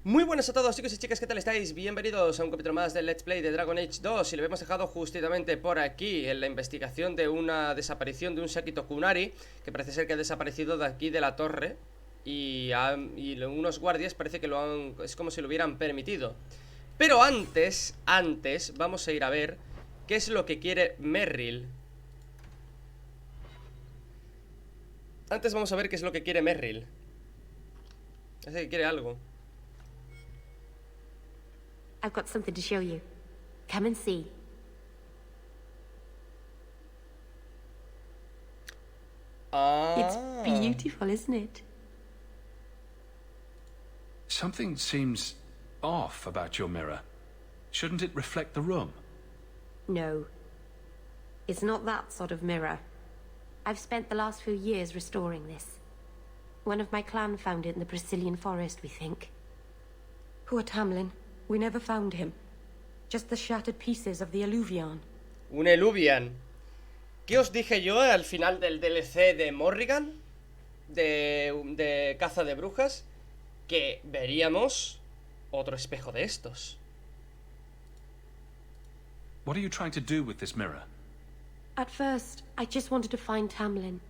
Muy buenas a todos, chicos y chicas, ¿qué tal estáis? Bienvenidos a un capítulo más del Let's Play de Dragon Age 2. Y lo hemos dejado justamente por aquí, en la investigación de una desaparición de un séquito Kunari, que parece ser que ha desaparecido de aquí de la torre. Y unos guardias parece que lo han... es como si lo hubieran permitido. Pero antes, vamos a ir a ver qué es lo que quiere Merrill. Antes vamos a ver qué es lo que quiere Merrill. Parece que quiere algo. I've got something to show you. Come and see. It's beautiful, isn't it? Something seems off about your mirror. Shouldn't it reflect the room? No. It's not that sort of mirror. I've spent the last few years restoring this. One of my clan found it in the Brazilian forest, we think. Poor Tamlin. We never found him. Just the shattered pieces of the Alluvion. Un Eluvian. ¿Qué os dije yo al final del DLC de Morrigan? De caza de brujas. Que veríamos otro espejo de estos. What are you trying to do with this mirror? At first, I just wanted to find Tamlin.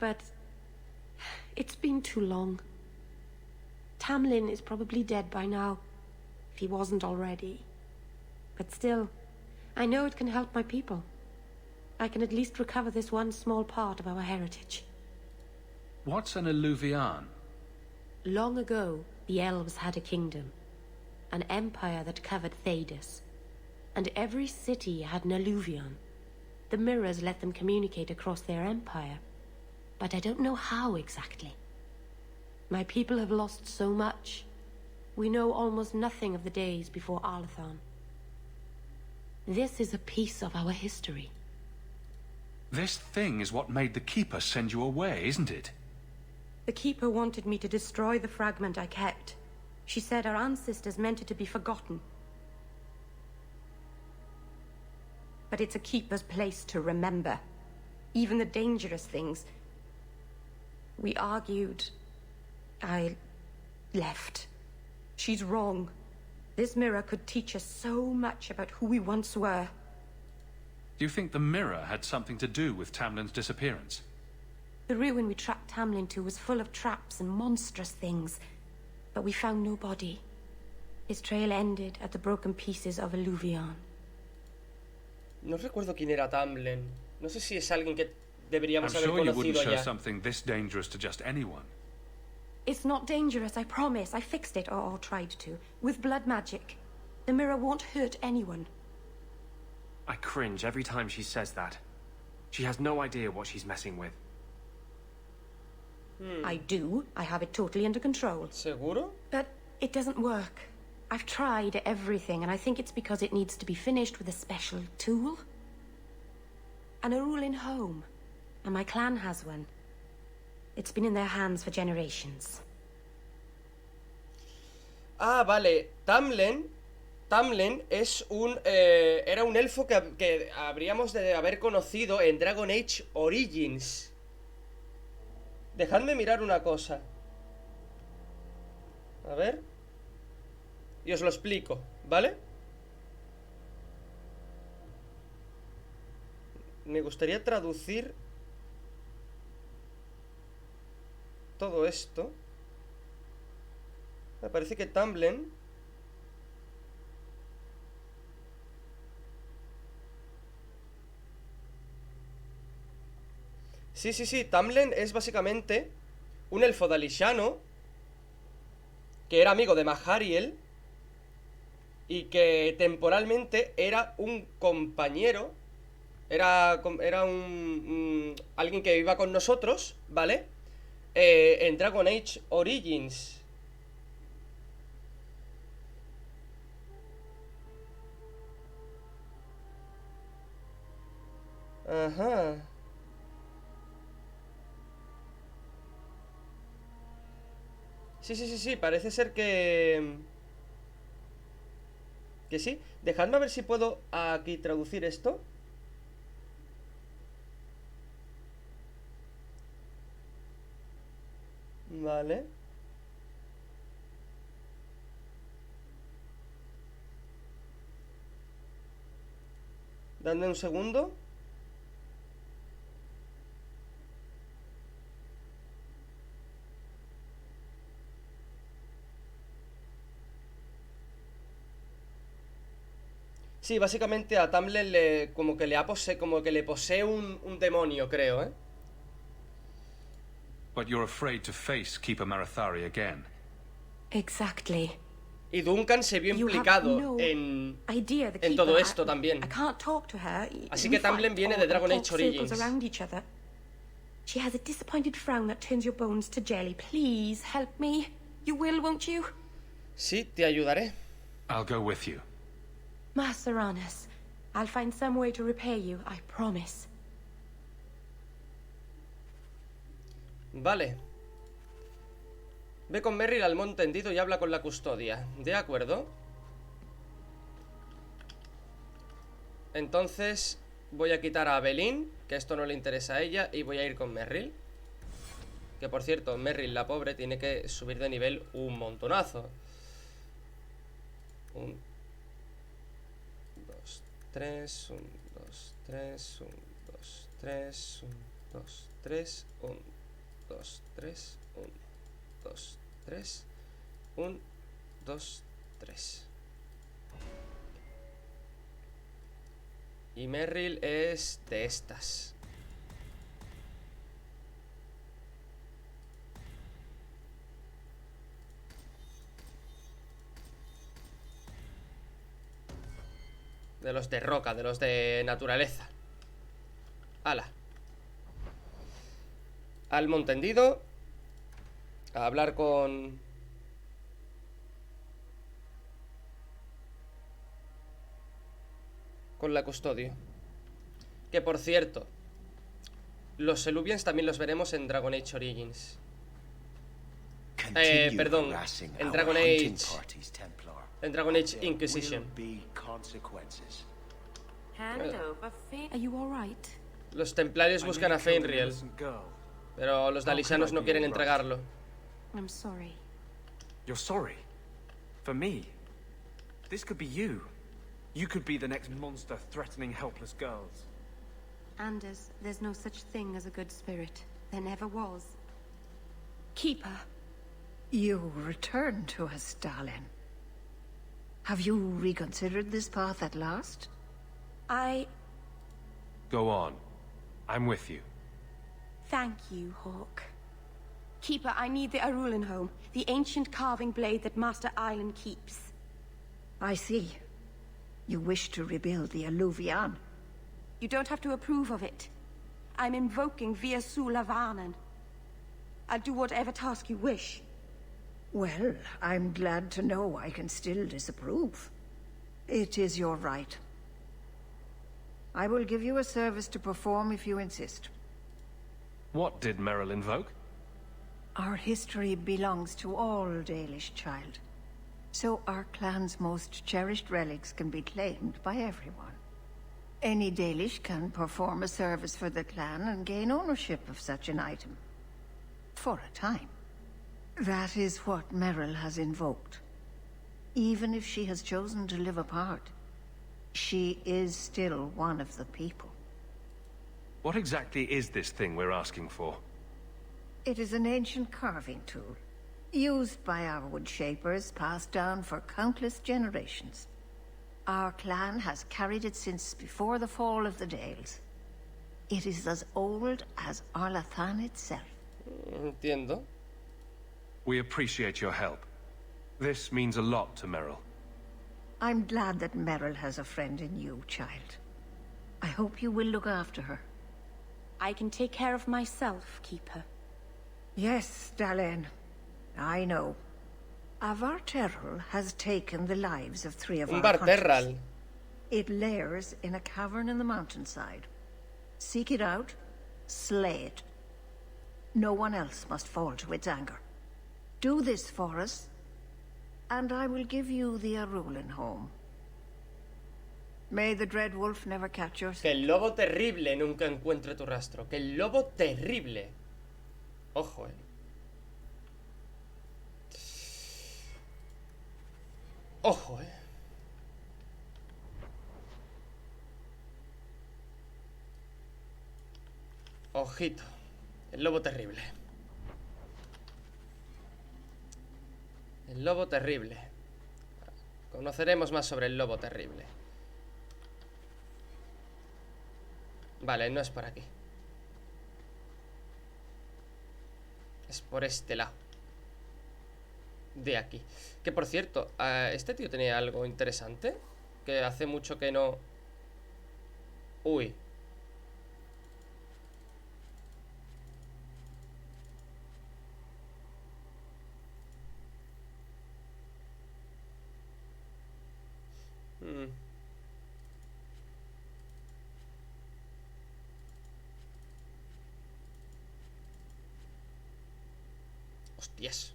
But it's been too long. Tamlin is probably dead by now. If he wasn't already. But still, I know it can help my people. I can at least recover this one small part of our heritage. What's an Alluvion? Long ago, the elves had a kingdom. An empire that covered Thedas. And every city had an alluvion. The mirrors let them communicate across their empire. But I don't know how exactly. My people have lost so much. We know almost nothing of the days before Arlathan. This is a piece of our history. This thing is what made the Keeper send you away, isn't it? The Keeper wanted me to destroy the fragment I kept. She said our ancestors meant it to be forgotten. But it's a Keeper's place to remember. Even the dangerous things. We argued. I left. She's wrong. This mirror could teach us so much about who we once were. Do you think the mirror had something to do with Tamlin's disappearance? The ruin we tracked Tamlin to was full of traps and monstrous things. But we found no body. His trail ended at the broken pieces of Alluvion. No recuerdo quién era Tamlin. No sé si es alguien que deberíamos I'm haber sure you wouldn't conocido show ya. something this dangerous to just anyone. It's not dangerous, I promise. I fixed it, or tried to, with blood magic. The mirror won't hurt anyone. I cringe every time she says that. She has no idea what she's messing with. I do. I have it totally under control. ¿Seguro? But it doesn't work. I've tried everything, and I think it's because it needs to be finished with a special tool. An Arulin home. And my clan has one. It's been in their hands for generations. Ah, vale. Tamlin es un... era un elfo que habríamos de haber conocido en Dragon Age Origins. Dejadme mirar una cosa. A ver. Y os lo explico, ¿vale? Me gustaría traducir todo esto. Me parece que Tamlin... Sí, Tamlin es básicamente un elfo dalishano que era amigo de Mahariel y que temporalmente era un compañero, era alguien que iba con nosotros, ¿vale? En Dragon Age Origins. Ajá. Sí, parece ser que sí. Dejadme a ver si puedo aquí traducir esto. Vale. Dadme un segundo. Sí, básicamente a Tamlin como que le posee un demonio, creo, ¿eh? But you're afraid to face Keeper Marathari again. Exactly. Y Duncan se vio You have implicado no en idea the todo Keeper. esto también. I can't talk to her. Así We que Tamlin fight viene or de Dragon talk Age circles Origins. around each other. She has a disappointed frown that turns your bones to jelly. Please help me. You will, won't you? Sí, te ayudaré. I'll go with you. Master Anus, I'll find some way to repay you, I promise. Vale. Ve con Merrill al monte tendido y habla con la custodia. ¿De acuerdo? Entonces voy a quitar a Evelyn, que esto no le interesa a ella, y voy a ir con Merrill. Que por cierto, Merrill, la pobre, tiene que subir de nivel un montonazo. 1, 2, 3, 1, 2, 3, 1, 2, 3, 1, 2, 3, 1, 2, 3, 1, 2, 3, 1, 2, 3. Y Merrill es de estas. De los de roca, de los de naturaleza. Ala. Al montendido. A hablar con la custodio. Que por cierto, los Seluvians también los veremos en Dragon Age Origins. Perdón, en Dragon Age. En Dragon Age Inquisition. Are you all right? Los templarios buscan a Fenrir, pero los dalisanos no quieren entregarlo. I'm sorry. You're sorry? For me? This could be you. You could be the next monster threatening helpless girls. Anders, there's no such thing as a good spirit. There never was. Keeper. You return to us, Stalin. Have you reconsidered this path at last? Go on. I'm with you. Thank you, Hawk. Keeper, I need the Arulin home, the ancient carving blade that Master Island keeps. I see. You wish to rebuild the Alluvian. You don't have to approve of it. I'm invoking Via Sulavanen. I'll do whatever task you wish. Well, I'm glad to know I can still disapprove. It is your right. I will give you a service to perform if you insist. What did Merrill invoke? Our history belongs to all Dalish, child. So our clan's most cherished relics can be claimed by everyone. Any Dalish can perform a service for the clan and gain ownership of such an item. For a time. That is what Merrill has invoked. Even if she has chosen to live apart, she is still one of the people. What exactly is this thing we're asking for? It is an ancient carving tool, used by our wood shapers, passed down for countless generations. Our clan has carried it since before the fall of the Dales. It is as old as Arlathan itself. Entiendo. We appreciate your help. This means a lot to Merrill. I'm glad that Merrill has a friend in you, child. I hope you will look after her. I can take care of myself, Keeper. Yes, Dalen. I know. Avarterral has taken the lives of 3 of Un our Barterral. hunters. It lairs in a cavern in the mountainside. Seek it out, slay it. No one else must fall to its anger. Do this for us, and I will give you the Arulin home. May the Dread Wolf never catch your Que el lobo terrible nunca encuentre tu rastro. Que el lobo terrible. Ojo, Ojo, Ojito. El lobo terrible. El lobo terrible. Conoceremos más sobre el lobo terrible. Vale, no es por aquí. Es por este lado. De aquí. Que por cierto, este tío tenía algo interesante. Que hace mucho que no... Uy. Hostias.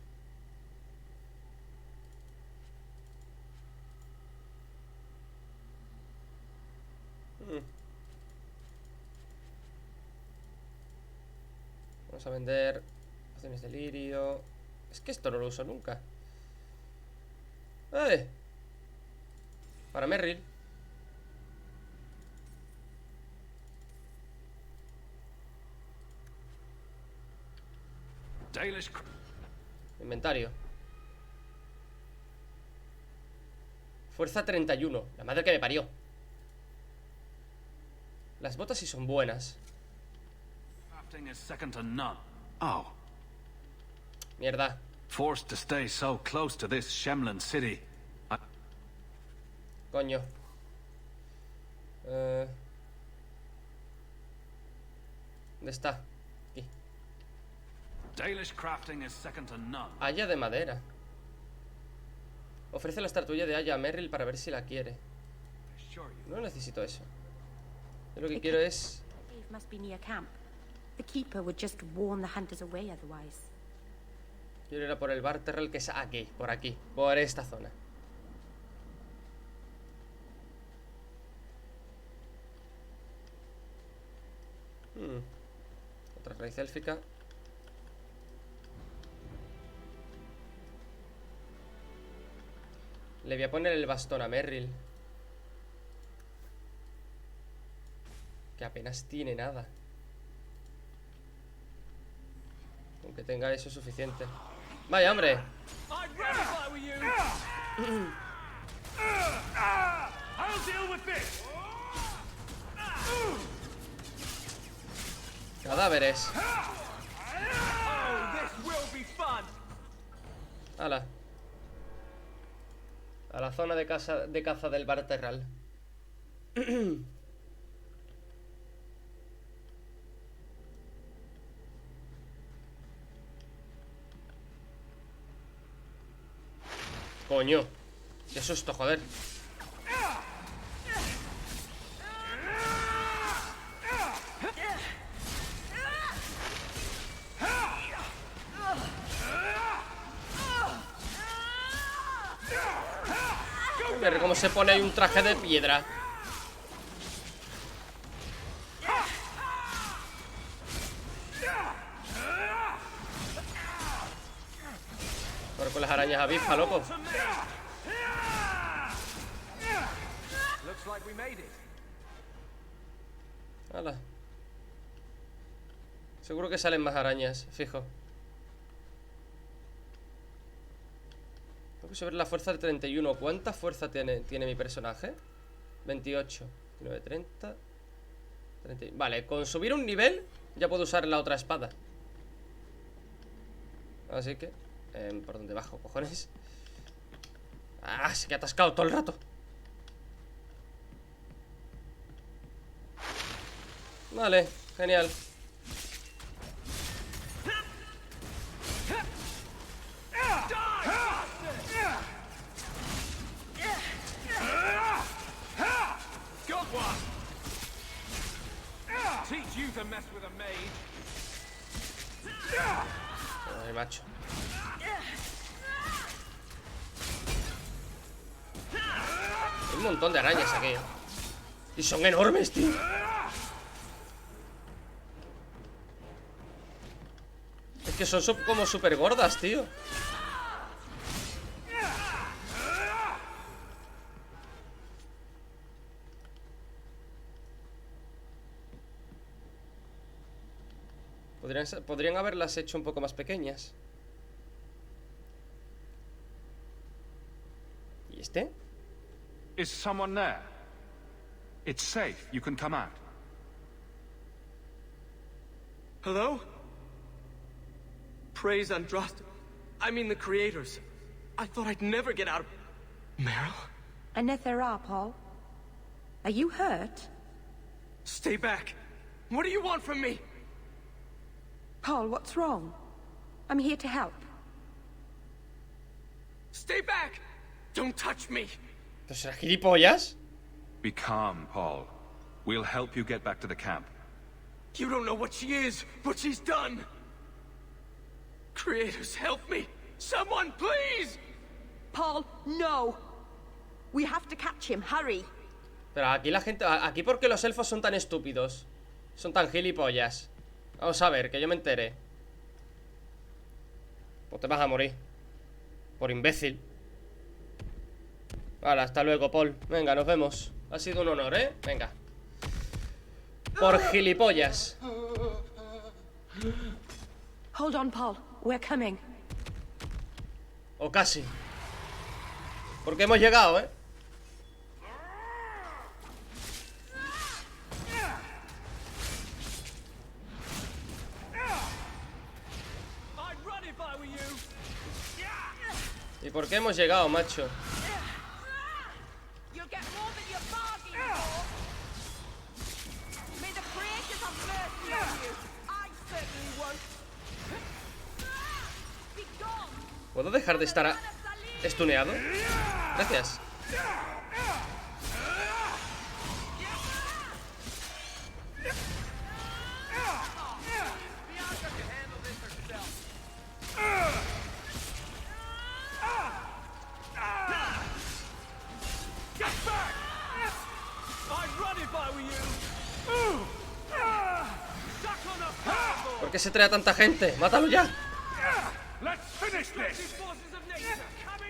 Vamos a vender pociones de lirio. Es que esto no lo uso nunca. ¡Eh! Para Merrill. Inventario. Fuerza 31. La madre que me parió. Las botas sí son buenas. Oh, Mierda. forced to stay so close to this Shemlin city. Coño. ¿Dónde está? Aquí. Dalish crafting is second to none. Haya de madera. Ofrece la estatuilla de Haya a Merrill para ver si la quiere. No necesito eso. Yo lo que quiero es... Cave must be near camp. The keeper would just warn the hunters away otherwise. Quiero ir a por el Barterrel, que es aquí, por esta zona. Otra raíz élfica. Le voy a poner el bastón a Merrill, que apenas tiene nada. Aunque tenga eso es suficiente. ¡Vaya, hombre! Cadáveres. ¡Hala! A la zona de caza del Barterral. Coño. Qué susto, joder. Mira cómo se pone ahí un traje de piedra. Corre con las arañas avispa, loco. Hala. Seguro que salen más arañas, fijo. Tengo que subir la fuerza del 31. ¿Cuánta fuerza tiene mi personaje? 28, 29, 30, 30. Vale, con subir un nivel ya puedo usar la otra espada. Así que ¿por dónde bajo, cojones? Ah, se queda atascado todo el rato. Vale, genial. Ay, macho. Hay un montón de arañas aquí. Y son enormes, tío. Es que son como súper gordas, tío. Podrían haberlas hecho un poco más pequeñas. ¿Y este? Is someone there? It's safe. You can come out. Hello? Praise Andraste. I mean the creators. I thought I'd never get out of... Meryl? Anethera, Paul. Are you hurt? Stay back. What do you want from me? Paul, what's wrong? I'm here to help. Stay back! Don't touch me! ¿Esto será gilipollas? Be calm, Paul. We'll help you get back to the camp. You don't know what she is, what she's done! Creators, help me! Someone, please! Paul, no! We have to catch him, hurry! Pero aquí la gente... Aquí, ¿por qué los elfos son tan estúpidos? Son tan gilipollas. Vamos a ver, que yo me entere. Pues te vas a morir. Por imbécil. Vale, hasta luego, Paul. Venga, nos vemos. Ha sido un honor, ¿eh? Venga. Por gilipollas. Hold on, Paul. We're coming. O casi. Porque hemos llegado, ¿eh? ¿Y por qué hemos llegado, macho? ¿Puedo dejar de estar estuneado? Gracias. ¿Por qué se trae a tanta gente? ¡Mátalo ya!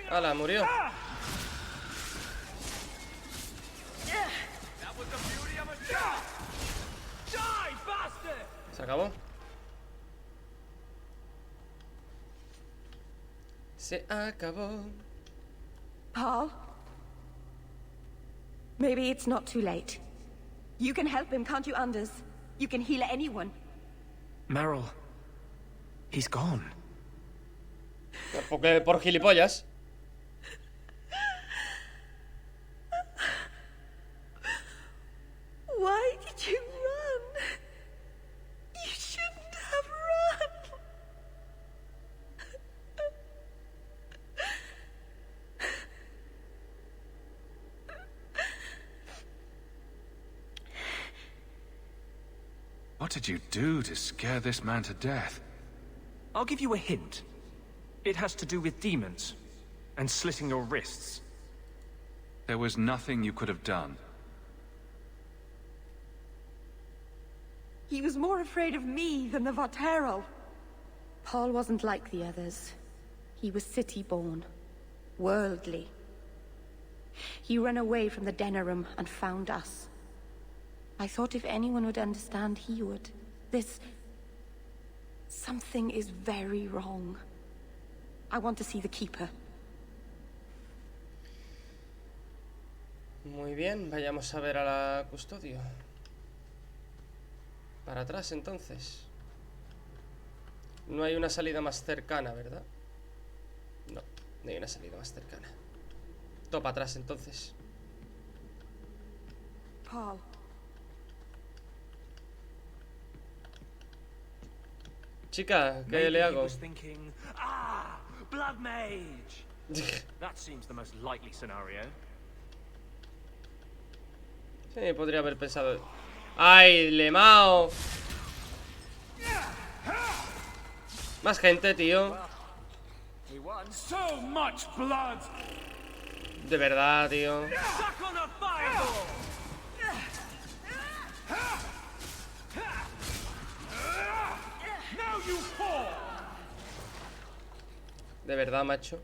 ¡Hala, murió! ¿Se acabó? Se acabó. Paul? Maybe it's not too late. You can help him, can't you, Anders? You can heal anyone. Meryl, he's gone. Porque por gilipollas. Why did you run? You shouldn't have run. What did you do to scare this man to death? I'll give you a hint. It has to do with demons and slitting your wrists. There was nothing you could have done. He was more afraid of me than the Varterol. Paul wasn't like the others. He was city-born, worldly. He ran away from the Denerim and found us. I thought if anyone would understand, he would. Something is very wrong. I want to see the Keeper. Muy bien, vayamos a ver a la custodio. Para atrás, entonces. No hay una salida más cercana, ¿verdad? No, no hay una salida más cercana. Todo para atrás, entonces. Paul. Chica, ¿qué le hago? Blood mage. That seems the most likely scenario. Sí, podría haber pensado. ¡Ay, Lemao! Más gente, tío. So much blood! De verdad, tío. De verdad, macho.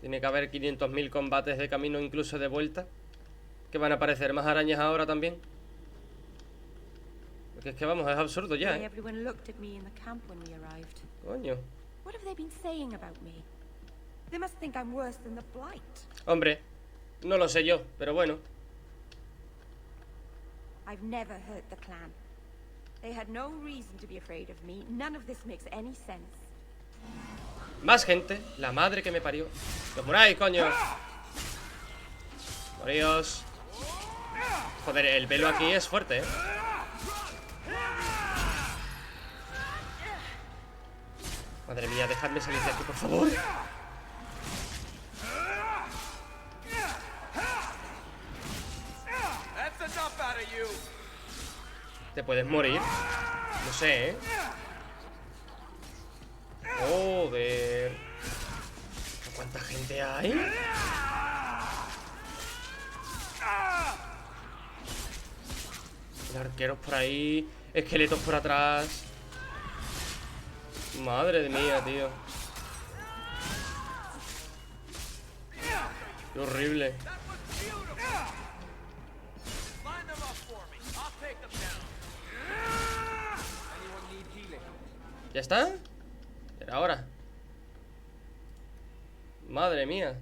Tiene que haber 500.000 combates de camino, incluso de vuelta. ¿Que van a aparecer más arañas ahora también? Es que vamos, es absurdo ya, ¿eh? Everyone looked at me in the camp when we arrived. Coño. What have they been saying about me? They must think I'm worse than the Blight. Hombre, no lo sé yo, pero bueno. I've never hurt the clan. They had no reason to be afraid of me. None of this makes any sense. Más gente, la madre que me parió. ¡Los muráis, coño! Moríos. Joder, el velo aquí es fuerte, ¿eh? Madre mía, dejadme salir de aquí, por favor. Te puedes morir. No sé, ¿eh? Joder. ¿Cuánta gente hay? Arqueros por ahí. Esqueletos por atrás. Madre mía, tío. Qué horrible. ¿Ya está? Era ahora. Madre mía.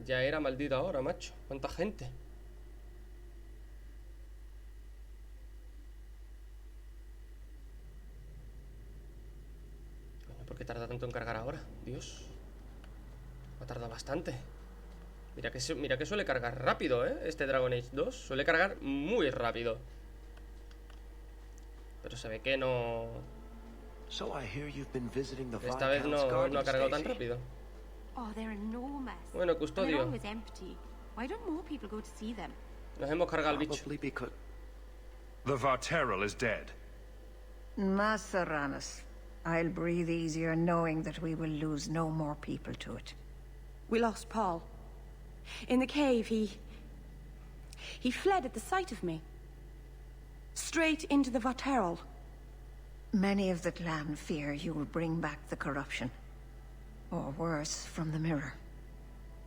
Ya era maldita hora, macho. ¿Cuánta gente? ¿Por qué tarda tanto en cargar ahora? Dios. Ha tardado bastante. Mira que suele cargar rápido, ¿eh? Este Dragon Age 2 suele cargar muy rápido. Pero se ve que no... Esta vez no ha cargado tan rápido. Oh, they're enormous. Bueno, custodio. They're always empty. Why don't more people go to see them? Nos hemos cargado al bicho. The Varteral is dead. Masaranas. I'll breathe easier knowing that we will lose no more people to it. We lost Paul. In the cave, he fled at the sight of me. Straight into the Varteral. Many of the clan fear you will bring back the corruption. Or worse, from the mirror.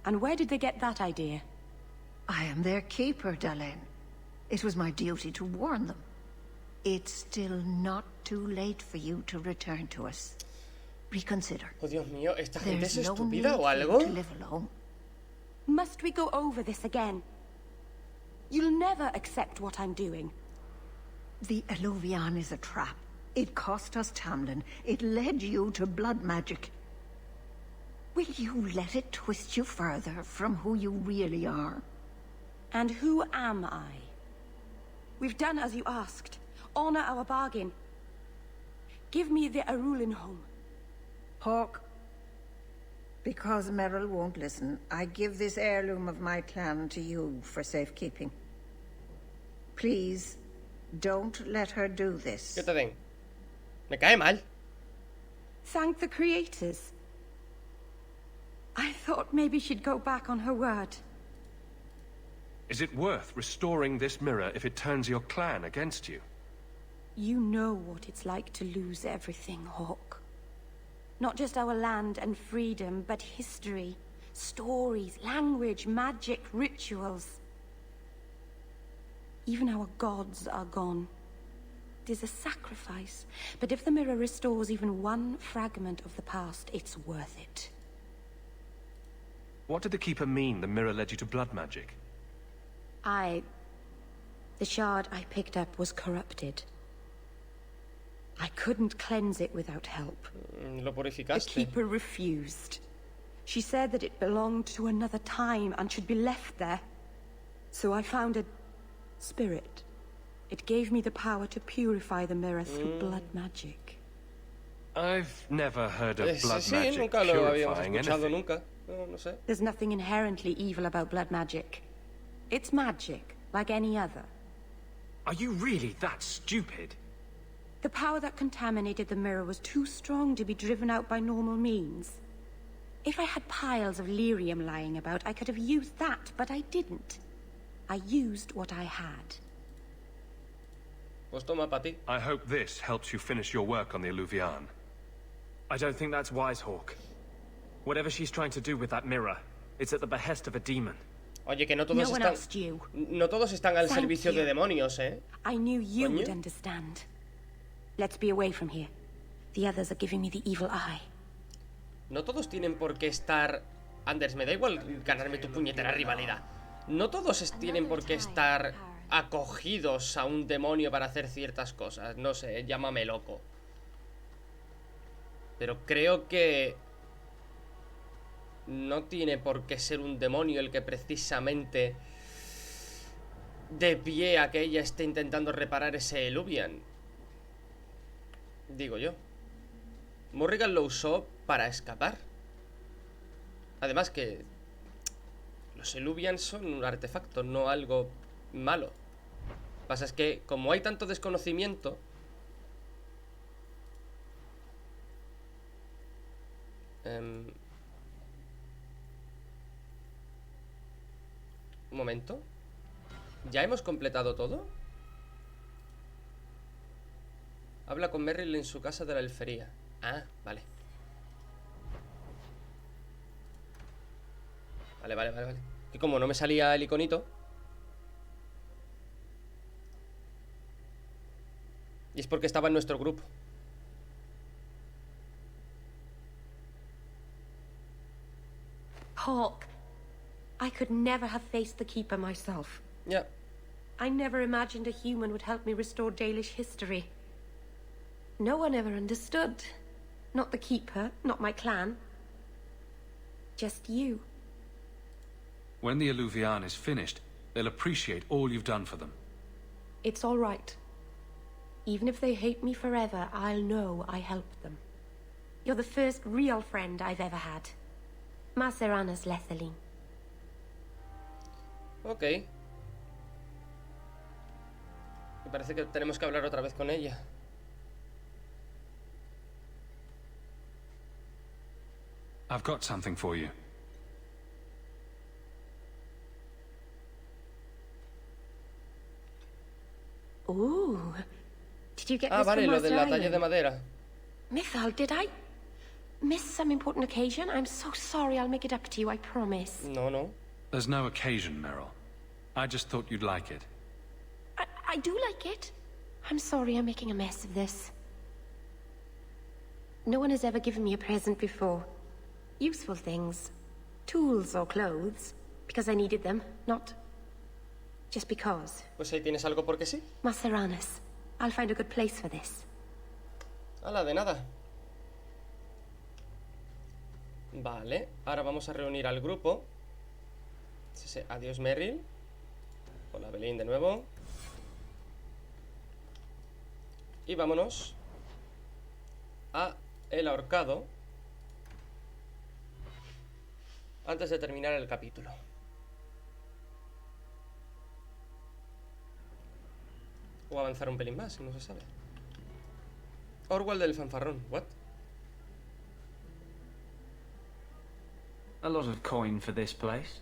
And where did they get that idea? I am their keeper, Dalen. It was my duty to warn them. It's still not too late for you to return to us. Reconsider. Oh, Dios mío, ¿esta gente es There's no need estúpida o for you algo? to live alone. Must we go over this again? You'll never accept what I'm doing. The Alluvion is a trap. It cost us Tamlin. It led you to blood magic. Will you let it twist you further from who you really are? And who am I? We've done as you asked. Honor our bargain. Give me the Arulin home. Hawk, because Merrill won't listen, I give this heirloom of my clan to you for safekeeping. Please, don't let her do this. ¿Qué te den? Me cae mal. Thank the creators. I thought maybe she'd go back on her word. Is it worth restoring this mirror if it turns your clan against you? You know what it's like to lose everything, Hawk. Not just our land and freedom, but history, stories, language, magic, rituals. Even our gods are gone. It is a sacrifice, but if the mirror restores even one fragment of the past, it's worth it. What did the Keeper mean the mirror led you to blood magic? The shard I picked up was corrupted. I couldn't cleanse it without help. Lo The purificaste. Keeper refused. She said that it belonged to another time and should be left there. So I found a spirit. It gave me the power to purify the mirror through blood magic. I've never heard of blood Sí, magic nunca lo habíamos purifying escuchado anything. nunca. No sé. There's nothing inherently evil about blood magic. It's magic, like any other. Are you really that stupid? The power that contaminated the mirror was too strong to be driven out by normal means. If I had piles of lyrium lying about, I could have used that, but I didn't. I used what I had. Pues toma, para ti. I hope this helps you finish your work on the Illuvian. I don't think that's wise, Hawk. Whatever she's trying to do with that mirror, it's at the behest of a demon. Oye, que no todos No one están... asked you. No todos están al Thank servicio de you. demonios, ¿eh? I knew you Coño. would understand. Let's be away from here. The others are giving me the evil eye. No todos tienen por qué estar... Anders, me da igual ganarme tu puñetera rivalidad. No todos tienen por qué estar acogidos a un demonio para hacer ciertas cosas. No sé, llámame loco. Pero creo que... no tiene por qué ser un demonio el que precisamente de pie a que ella esté intentando reparar ese Illuvian. Digo yo. Morrigan lo usó para escapar. Además que los Illuvians son un artefacto, no algo malo. Lo que pasa es que como hay tanto desconocimiento... Un momento. ¿Ya hemos completado todo? Habla con Merrill en su casa de la elfería. Ah, vale. Vale. Que como no me salía el iconito. Y es porque estaba en nuestro grupo. Hawk, I could never have faced the Keeper myself. Ya. I never imagined a human would help me restore Dalish history. No one ever understood. Not the Keeper, not my clan. Just you. When the Illuvian is finished, they'll appreciate all you've done for them. It's all right. Even if they hate me forever, I'll know I helped them. You're the first real friend I've ever had. Maceranas Lethalin. Ok. Me parece que tenemos que hablar otra vez con ella. I've got something for you. Ooh. Did you get Ah, this vale, from lo de Master la talla de Island? madera. Mithal, did I miss some important occasion? I'm so sorry. I'll make it up to you, I promise. No. There's no occasion, Meryl. I just thought you'd like it. I do like it. I'm sorry I'm making a mess of this. No one has ever given me a present before. Useful things. Tools or clothes. Because I needed them, not just because. Pues ahí tienes algo porque sí. Maceranas, I'll find a good place for this. Hala, de nada. Vale, ahora vamos a reunir al grupo. Adiós, Merrill. Hola, Belén, de nuevo. Y vámonos a el ahorcado antes de terminar el capítulo. O avanzar un pelín más, no se sabe. Orwell del fanfarrón, what? A lot of coin for this place.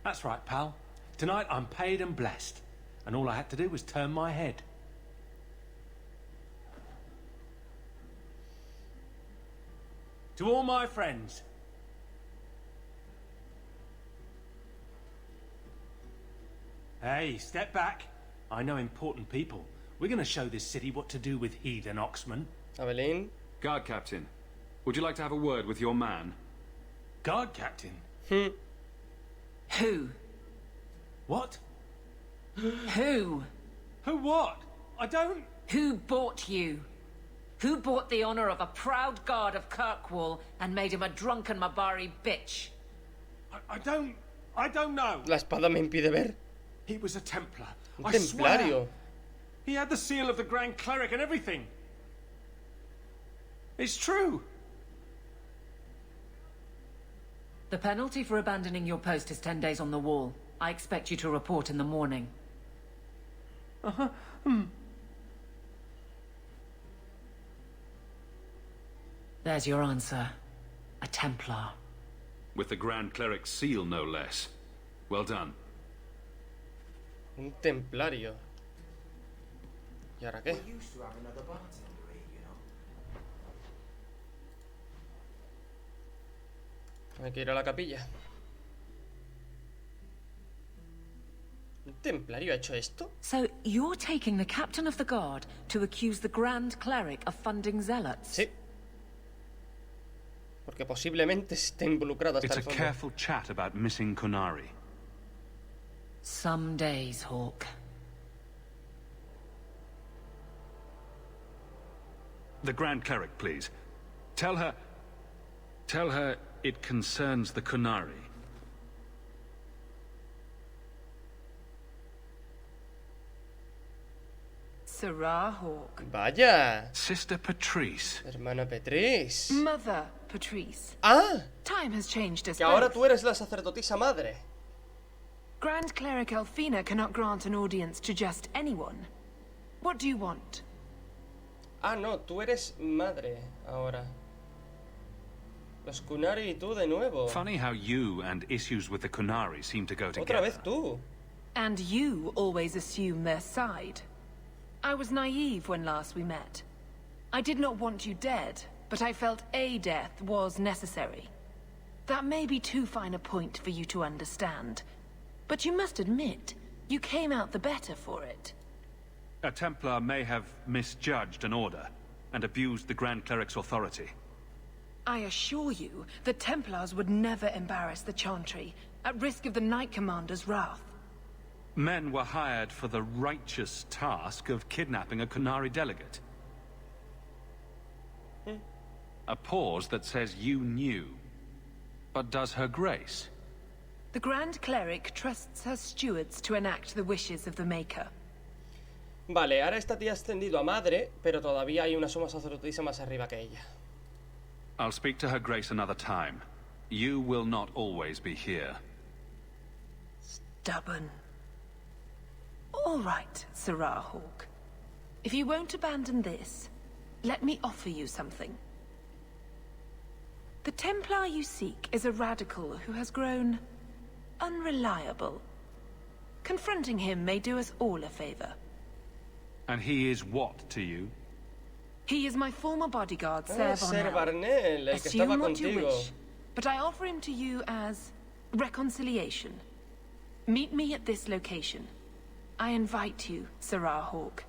That's right, pal. Tonight I'm paid and blessed. And all I had to do was turn my head. To all my friends. Hey, step back. I know important people. We're going to show this city what to do with heathen oxmen. Abelín. Guard captain, would you like to have a word with your man? Guard captain? Who? What? Who? Who what? I don't... Who bought you? Who bought the honor of a proud guard of Kirkwall and made him a drunken Mabari bitch? I don't know. La espada me impide ver. He was a Templar. Un I templario. swear. He had the seal of the Grand Cleric and everything. It's true. The penalty for abandoning your post is 10 days on the wall. I expect you to report in the morning. There's your answer. A Templar. With the Grand Cleric's seal, no less. Well done. Un templario. ¿Y ahora qué? Hay que ir a la capilla. ¿Un templario ha hecho esto? So you're taking the captain of the guard to accuse the Grand Cleric of funding zealots? Sí. Porque posiblemente esté involucrado hasta It's el a fondo. careful chat about missing Kunari. Some days, Hawk. The Grand Cleric, please. Tell her it concerns the Kunari. Sarah Hawk. Vaya. Sister Patrice. Hermana Patrice. Mother Patrice. Ah, Time has changed us que ahora both. tú eres la sacerdotisa madre. Grand Cleric Elfina cannot grant an audience to just anyone. What do you want? Ah, no, tú eres madre ahora. Los Kunari y tú de nuevo. Funny how you and issues with the Kunari seem to go Otra together. vez tú. And you always assume their side. I was naive when last we met. I did not want you dead, but I felt a death was necessary. That may be too fine a point for you to understand, but you must admit, you came out the better for it. A Templar may have misjudged an order and abused the Grand Cleric's authority. I assure you, the Templars would never embarrass the Chantry, at risk of the Knight Commander's wrath. Men were hired for the righteous task of kidnapping a Kunari delegate. A pause that says you knew. But does her grace? The Grand Cleric trusts her stewards to enact the wishes of the Maker. Vale, ahora esta tía ha ascendido a madre, pero todavía hay una suma sacerdotisa más arriba que ella. I'll speak to her grace another time. You will not always be here. Stubborn. All right, Sarah Hawk. If you won't abandon this, let me offer you something. The Templar you seek is a radical who has grown unreliable. Confronting him may do us all a favor. And he is what to you? He is my former bodyguard, Ah, Ser Barnell, el que estaba Assume what you contigo. wish, but I offer him to you as reconciliation. Meet me at this location. I invite you, Sarah Hawk.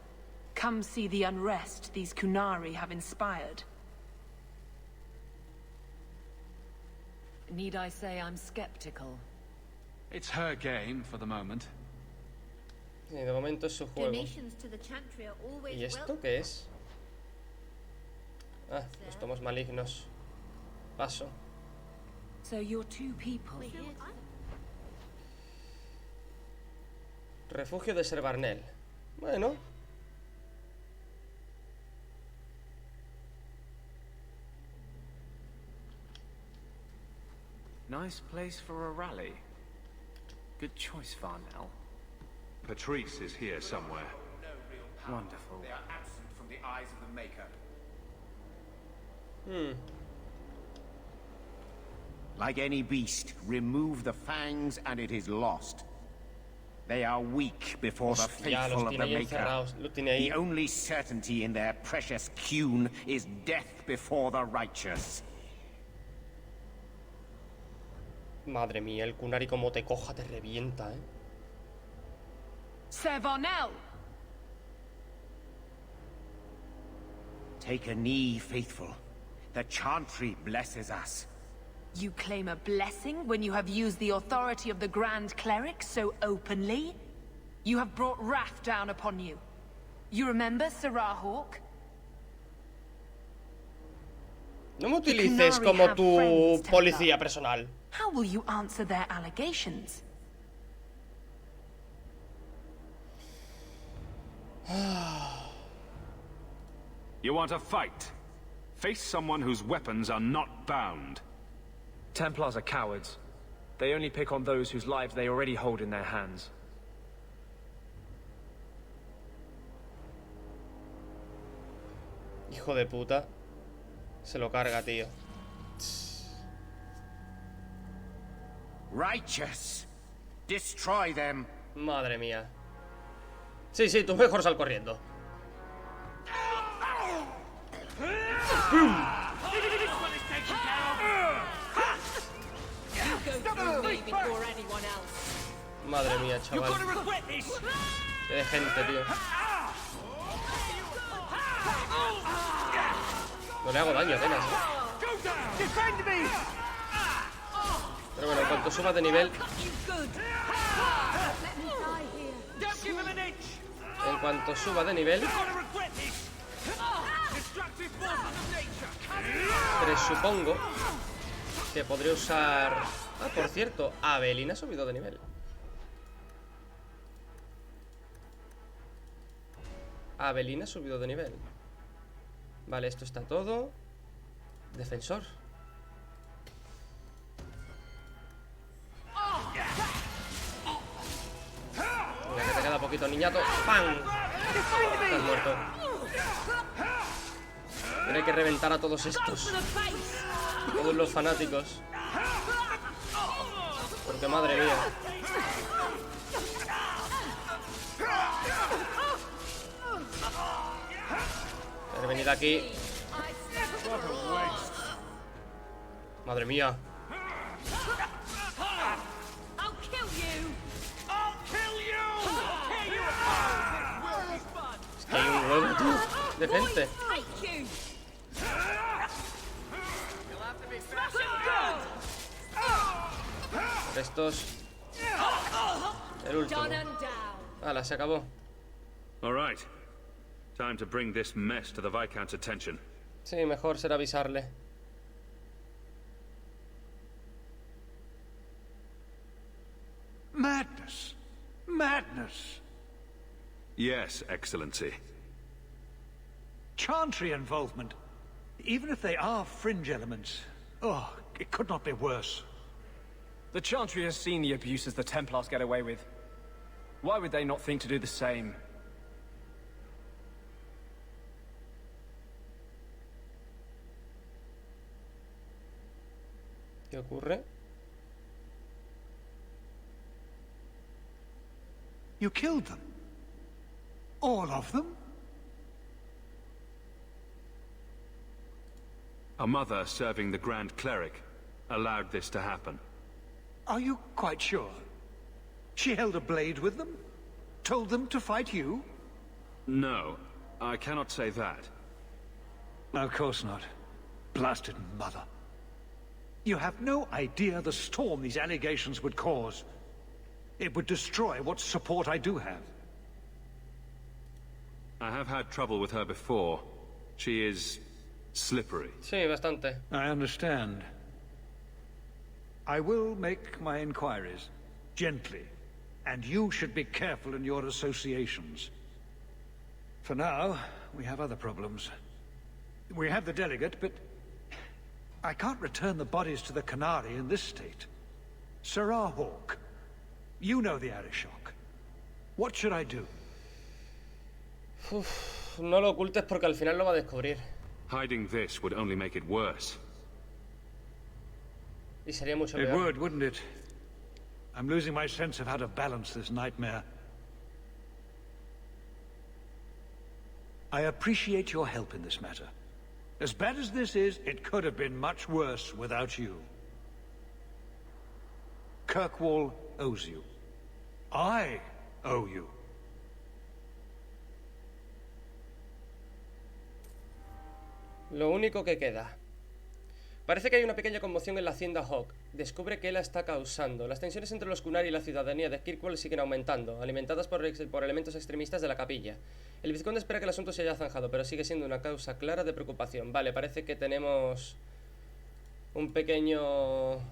Come see the unrest these Kunari have inspired. Need I say I'm skeptical? It's her game for the moment. Sí, de momento es su juego. ¿Y esto qué es? Ah, los tomos malignos. Paso. So you're two people. Refugio de Ser Barnell. Bueno. Nice place for a rally. Good choice, Varnell. Patrice is here somewhere. Wonderful. They are absent from the eyes of the Maker. Like any beast, remove the fangs and it is lost. They are weak before the Hostia, faithful los of tiene the ahí Maker. encerrados. Lo tiene ahí. The only certainty in their precious Qun is death before the righteous. Madre mía, el Kunari como te coja te revienta, Sir Varnell! Take a knee, faithful. The Chantry blesses us. You claim a blessing when you have used the authority of the Grand Cleric so openly? You have brought wrath down upon you. You remember, Sarah Hawk? No me utilices como tu policía personal. How will you answer their allegations? You want a fight? Face someone whose weapons are not bound. Templars are cowards. They only pick on those whose lives they already hold in their hands. Hijo de puta. Se lo carga, tío. Righteous. Destroy them. Madre mía. Sí, sí, tú mejor sal corriendo. Madre mía, chaval. Qué de gente, tío. No le hago daño apenas, Pero bueno, en cuanto suba de nivel... En cuanto suba de nivel... Presupongo que podré usar... Ah, por cierto, Abelín ha subido de nivel. Abelín ha subido de nivel. Vale, esto está todo. Defensor. Mira que te queda poquito, niñato. ¡Pam! Estás muerto. Pero hay que reventar a todos estos. Todos los fanáticos. Porque madre mía. Pero venid aquí. Madre mía. Es que hay un huevo, tío, de gente. Estos. El último. Hala, se acabó. All right. Time to bring this mess to the Viscount's attention. Sí, mejor será avisarle. Madness. Madness. Yes, Excellency. Chantry involvement. Even if they are fringe elements. Oh, it could not be worse. The Chantry has seen the abuses the Templars get away with. Why would they not think to do the same? ¿Qué ocurre? You killed them? All of them? A mother serving the Grand Cleric allowed this to happen. Are you quite sure? She held a blade with them? Told them to fight you? No, I cannot say that. Of course not. Blasted mother. You have no idea the storm these allegations would cause. It would destroy what support I do have. I have had trouble with her before. She is slippery. Sí, bastante. I understand. I will make my inquiries, gently, and you should be careful in your associations. For now, we have other problems. We have the delegate, but I can't return the bodies to the Canary in this state. Sirrah Hawk, you know the Arishok. What should I do? Uf, no lo ocultes porque al final lo va a descubrir. Hiding this would only make it worse. Y sería mucho It peor. would, wouldn't it? I'm losing my sense of how to balance this nightmare. I appreciate your help in this matter. As bad as this is, it could have been much worse without you. Kirkwall owes you. I owe you. Lo único que queda. Parece que hay una pequeña conmoción en la hacienda Hawk. Descubre que la está causando. Las tensiones entre los Qunari y la ciudadanía de Kirkwall siguen aumentando, alimentadas por elementos extremistas de la capilla. El vizconde espera que el asunto se haya zanjado, pero sigue siendo una causa clara de preocupación. Vale, parece que tenemos un pequeño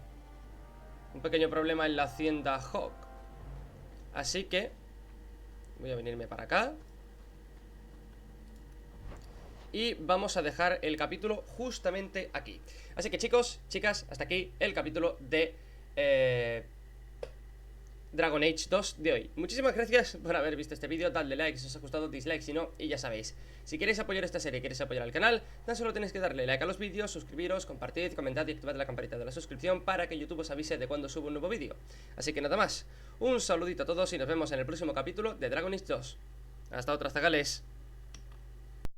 problema en la hacienda Hawk. Así que voy a venirme para acá. Y vamos a dejar el capítulo justamente aquí. Así que chicos, chicas, hasta aquí el capítulo de Dragon Age 2 de hoy. Muchísimas gracias por haber visto este vídeo. Dadle like si os ha gustado, dislike si no, y ya sabéis, si queréis apoyar esta serie, queréis apoyar al canal, tan solo tenéis que darle like a los vídeos, suscribiros, compartid, comentad y activad la campanita de la suscripción para que YouTube os avise de cuando subo un nuevo vídeo. Así que nada más, un saludito a todos y nos vemos en el próximo capítulo de Dragon Age 2. Hasta otra, zagales.